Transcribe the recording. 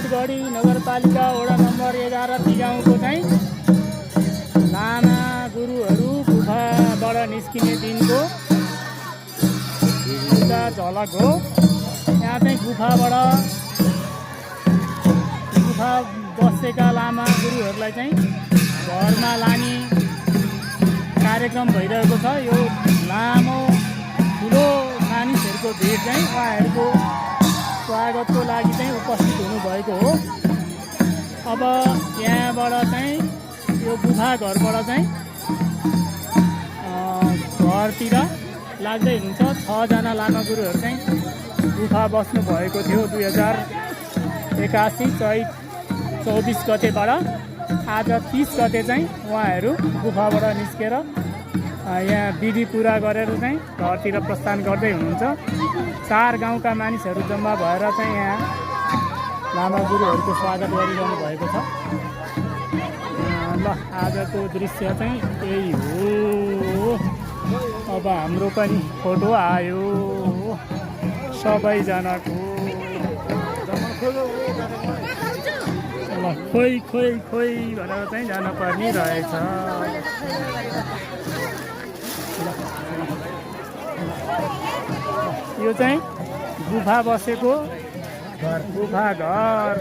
सिद्धगढी नगरपालिका वडा नम्बर 11 गाउँको चाहिँ लामा गुरुहरू गुफाबाट निस्किने दिनको एउटा झलक हो। यहाँ चाहिँ गुफा बसेका लामा गुरुहरूलाई चाहिँ घरमा लाने कार्यक्रम भइरहेको छ। यो लामो ठुलो मानिसहरूको भिड चाहिँ उहाँहरूको स्वागतको लागि चाहिँ उपस्थित हुनुभएको हो। अब यहाँबाट चाहिँ यो गुफा घरबाट चाहिँ घरतिर लाग्दै हुन्छ। 6 जना लामा गुरुहरू चाहिँ गुफा बस्नु भएको थियो 2081 चैत 24 गतेबाट। आज 30 गते चाहिँ उहाँहरू गुफाबाट निस्केर यहाँ विधि पुरा गरेर चाहिँ घरतिर प्रस्थान गर्दै हुनुहुन्छ। 4 गाउँका मानिसहरू जम्मा भएर चाहिँ यहाँ लामा गुरुहरूको स्वागत गरिरहनु भएको छ। ल आजको दृश्य चाहिँ यही हो। अब हाम्रो पनि फोटो आयो सबैजनाको। ल खोइ खोइ खोइ भनेर चाहिँ जान पर्ने रहेछ। यो चाहिँ गुफा बसेको गुफा घर।